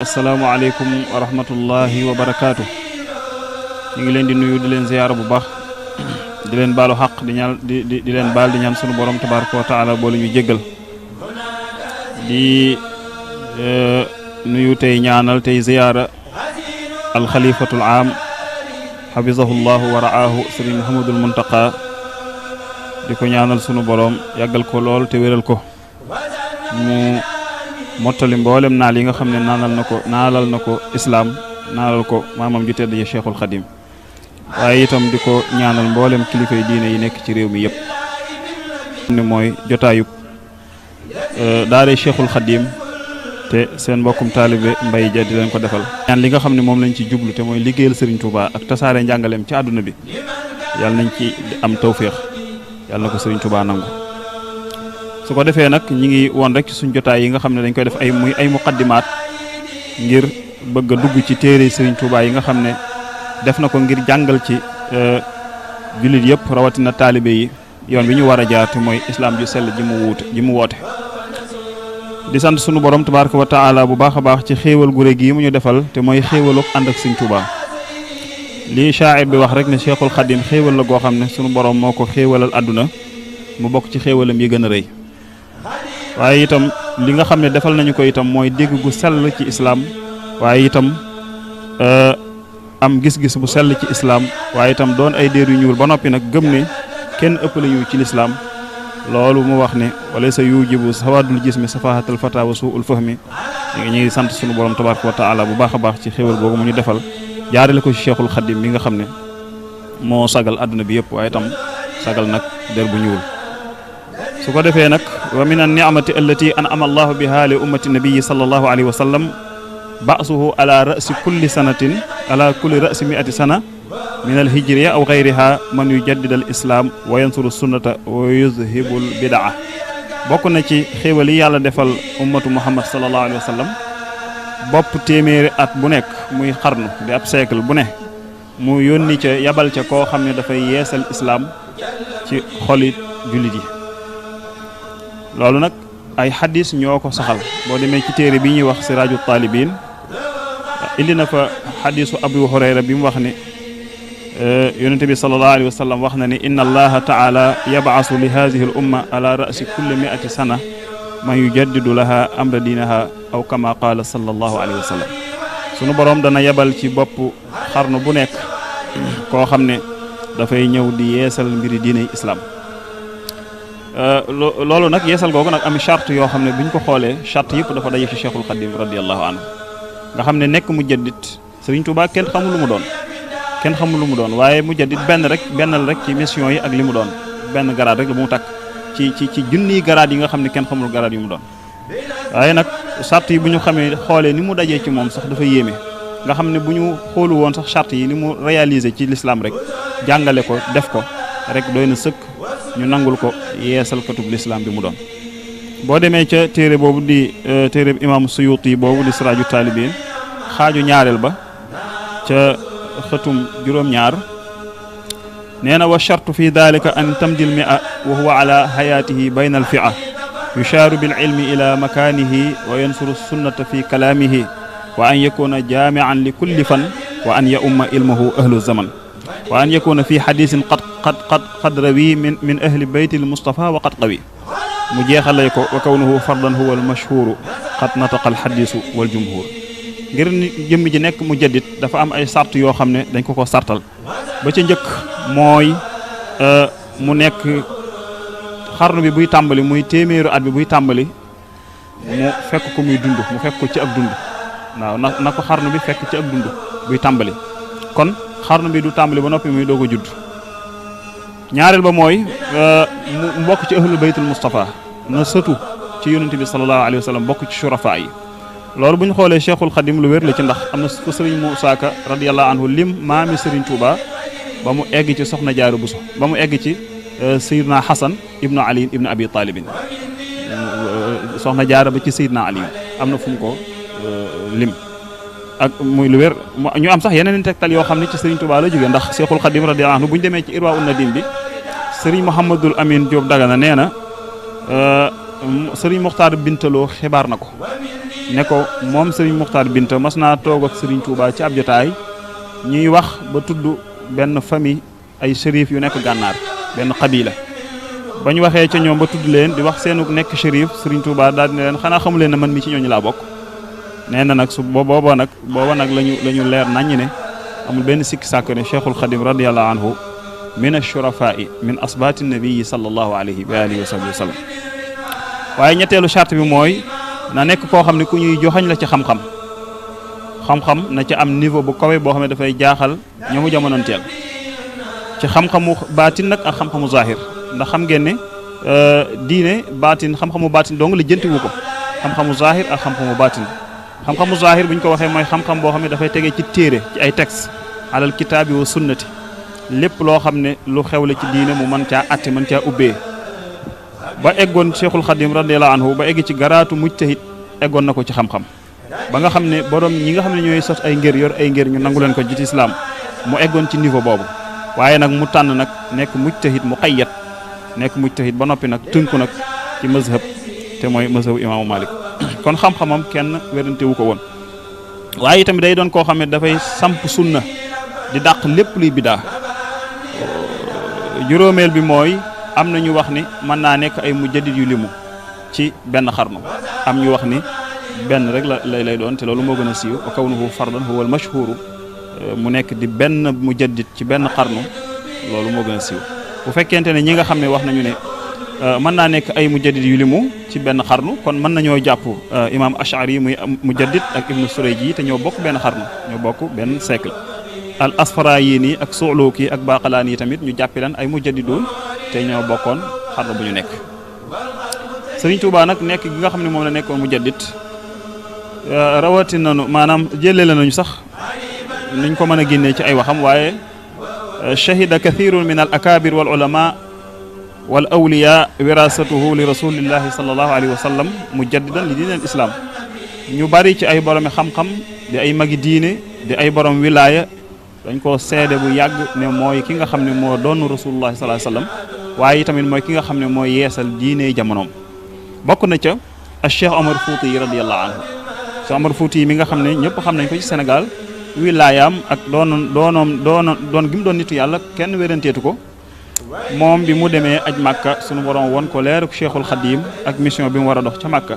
asalaamaaleykum wa rahmatullahi wa barakaatu. ñu ngi leen di nuyu di leen ziyaara bu baax di leen baalu xaq di leen baal di ñaan sunu borom tabaraka wa taala boole ñu jéggal di nuyu tey ñaanal tey ziyaara alxalifatul aam xafisahullahu wa ra'aahu sëriñ Muhammadul Muntaqa di ko ñaanal sunu borom yàggal ko lool te wéral ko mu mottali mboolem naal yi nga xam ne naalal na ko islaam naalal ko maamam ju tedd ya Cheikhul Khadim waaye itam di ko ñaanal mboolem kilifa yi diine yi nekk ci réew mi yëpp ne mooy jotaayub daare Cheikhul Khadim te seen mbokkum taalibe Mbay Ja di leen ko defal ñaan li nga xam ne moom lañ ci jublu te mooy liggéeyal Serigne Touba ak tasaare njàngaleem ci àdduna bi yàlla nañ ci am tawféex yàlla na ko Serigne Touba nangu su ko defee nag ñi ngi woon rek ci suñ jotaay yi nga xam ne dañ koy def ay muqaddimaat ngir bëgg a dugg ci téere Serigne Touba yi nga xam ne def na ko ngir jàngal ci jullit yëpp rawatina taalibe yi yoon bi ñu war a jaar te mooy islam ju sell ji mu woote di sant sunu borom tabaraka wa taala bu baax a baax ci xéewal gu réeg yi mu ñu defal te mooy xéewalu ànd ak Serigne Touba lii shaa'ir bi wax rek ne Cheikhul Khadim xéewal la goo xam ne sunu borom moo ko xéewalal àdduna mu bokk ci xéewalam yi gën a rëy waaye itam li nga xam ne defal nañu ko itam mooy dégg gu sell ci islaam waaye itam am gis-gis bu sell ci islaam waaye itam doon ay déer yu ñuul ba noppi nag gëm ne kenn ëppale ñu ci lislaam loolu mu wax ne wala sa yujibu sawadul jismi safahatal fata wa suul fahmi ñu ngi sant sunu borom tabaraka wa taala bu baax a baax ci xéwal googu mu ñu defal jaarale ko ci Cheikhul Khadim mi nga xam ne moo sagal àdduna bi yëpp waaye itam sagal nag der bu ñuul su ko defee nag wa min an ni'mati allati an'ama allahu biha li ummati nabiyyi sallallahu alayhi wa sallam ba'suhu ala ra'si kulli sanatin ala kulli ra'si mi'ati sana min al hijriya aw ghayriha man yujaddid al islam wa yansuru sunnata wa yuzhibul bid'a bokk na ci xéewal yi yàlla defal ummatu muhammad sallallahu alayhi wa sallam bopp téeméeri at bu nekk muy xarnu di ab siècle bu ne mu yónni ca yabal ca koo xam ne dafay yeesal islam ci xoli jullit yi loolu nag ay xadis ñoo ko saxal boo demee ci téere bi ñuy wax siraaju taalibin indi na fa xadisu abu hurayra bi mu wax ne yonente bi sallallahu alayhi wa sallam wax na ne inna allaha taala yab'asu li hadihi al umma ala ra'si kulli mi'ati sana man yujaddidu laha amra diinaha aw kama qaala sallallahu alayhi wa sallam sunu borom dana yabal ci bopp xarnu bu nekk koo xam ne dafay ñëw di yeesal mbiri diiney islam loolu nag yeesal googu nag am charte yoo xam ne bu ñu ko xoolee charte yëpp dafa daje ci Cheikhul Khadim radiyallahu anhu nga xam ne nekk mujaddid Serigne Touba kenn xamul lu mu doon waaye mujaddid benn rek ci mission yi ak li mu doon benn garaat rek la bu mu takk ci junniy garaat yi nga xam ne kenn xamul garaat yu mu doon waaye nag charte yi bu ñu xoolee ni mu dajee ci moom sax dafa yéeme nga xam ne bu ñu xoolu woon sax charte yi ni mu réaliser ci l'islam rek jàngale ko def ko rek doy na sëkk ñu nangul ko yeesal katub lislaam bi mu doon boo demee ca téere boobu di téere imam Suyuti boobu di siraaju taalibin xaaju ñaareel ba ca xëtum juróom-ñaar nee na wa shartu fi dalika an tamdil mi'a wa huwa ala hayatihi bayna al fi'a yushaaru bil ilmi ila makanihi wa yansuru sunnata fi kalaamihi wa an yakuna jaami'an li kulli fan wa an ya umma ilmuhu ahlu zaman wa an yakuna fi hadisin qad rawi min ahli baytil Mustafa wa qad qawi mu jeexale ko wa kawnuhu fardan huwa al mashhuru qad nataqa al hadisu wal jumhur ngir jëmm ji nekk mujaddid dafa am ay sart yoo xam ne dañ ko sartal ba ca njëkk mooy mu nekk xarnu bi buy tàmbali muy téeméeru at bi buy tàmbali mu fekk ko muy dund mu fekk ko ci ak dund waaw na ko xarnu bi fekk ci ak dund buy tàmbali kon xarnu bi du tàmbali ba noppi muy doog a judd ñaareel ba mooy mu bokk ci ahlul baytul Mustafa na sëtu ci yonente bi sallallahu alayhi wa sallam bokk ci shurafa yi loolu bu ñu xoolee Cheikhul Khadim lu wér la ci ndax am na ko Serigne Moussa Ka radiyallahu anhu lim maami Serigne Touba ba mu egg ci soxna Jaaru Buso ba mu egg ci Seydina Hasan ibnu Ali ibnu Abi Talibin soxna Jaara ba ci Seydina Ali am na fu mu ko lim ak muy lu wér ñu am sax yeneen tegtal yoo xam ne ci Serigne Touba la jógee ndax Cheikhul Khadim radiyallahu anhu bu ñu demee ci Irwaa'un Nadim bi Serigne Mouhamadul Amin Diop Dagana nee na Serigne Mokhtar Bintaloo xibaar na ko ne ko moom sëriñ Muxtaar Binta mas naa toog ak sëriñ Touba ci ab jotaay ñuy wax ba tudd benn famille ay shérif yu nekk gànnaar benn xabila ba ñu waxee ca ñoom ba tudd leen di wax seenu nekk shérif sëriñ Touba daal ne leen xanaa xamu leen ne man mi ci ñooñu laa bokk. nee na nag booba nag lañu leer naññ ne amul benn sikki sàkk ne Cheikhul Khadim radiyallahu anhu min ashurafaa'i min asbaati nabii sallallahu alayhi wa alihi wa sahbihi wa sallam. waaye ñetteelu charte bi mooy na nekk koo xam ne ku ñuy joxañ la ci xam-xam na ci am niveau bu kawe boo xam ne dafay jaaxal ñoomu jamonoonteel ci xam-xamu baatin nag ak xam-xamu zahir ndax xam ngeen ne diine baatin xam-xamu baatin dong la jëntiwu ko xam-xamu zahir ak xam-xamu baatin. xam-xamu zahir bu ñu ko waxee mooy xam-xam boo xam ne dafay tegee ci téere ci ay texte alal kitaabi wa sunnati lépp loo xam ne lu xewle ci diine mu mën caa atte mën caa ubbee ba eggoon Cheikhul Khadim radiyallahu anhu ba egg ci garaatu mujtahid eggoon na ko ci xam-xam ba nga xam ne borom ñi nga xam ne ñooy sos ay ngër yor ay ngër ñu nangu leen ko ci islam mu eggoon ci niveau boobu waaye nag mu tànn nag nekk mujtahid muqayyad nekk mujtahid ba noppi nag tënku nag ci mazhab te mooy mazhabu imaamu Malik kon xam-xamam kenn werante wu ko woon waaye tamit day doon koo xam ne dafay samp sunna di dàq lépp luy bidaa juróomeel bi mooy am na ñu wax ni mën naa nekk ay mujaddid yu limu ci benn xarnu am ñu wax ni benn rek lay doon te loolu moo gën a siiw wa kawnuhu fardan huwa al mashhuru mu nekk di benn mujaddid ci benn xarnu loolu moo gën a siiw bu fekkente ne ñi nga xam ne wax nañu ne mën naa nekk ay mujaddid yu limu ci benn xarnu kon mën nañoo jàpp imam Ash'ari muy mujaddid ak ibnu Surayji te ñoo bokk benn xarnu ñoo bokk benn siècle al Asfarayini ak Su'luki ak Baqalaani tamit ñu jàppi leen ay mujaddidoon te ñoo bokkoon xarnu bu ñu nekk. Sëriñ Tuubaa nag nekk gi nga xam ne moom la nekkoon mujaddid rawati nañu maanaam jëlee nañu sax niñ ko mën a génnee ci ay waxam waaye shahida kathirun min al akabir wal ulama wal awliya wirasatuhu li rasulillahi sallallahu alayhi wa sallam mujaddidan li diin al islam ñu bari ci ay boromi xam-xam di ay magi diine di ay borom wilaya dañ koo seede bu yàgg ne mooy ki nga xam ne moo doon rasulullahi sallallahu alayhi wa sallam waaye tamit mooy ki nga xam ne mooy yeesal diine jamonoom bokk na ca ak Cheikh Omar Fouti yi radiyallahu anhu Cheikh Omar Fouti yi mi nga xam ne ñëpp xam nañ ko ci Sénégal wilaayaam ak doon gi mu doon nitu yàlla kenn wéranteetu ko moom bi mu demee aj Màkka sunu borom won ko leeruk Cheikhul Khadim ak mission bi mu war a dox ca Màkka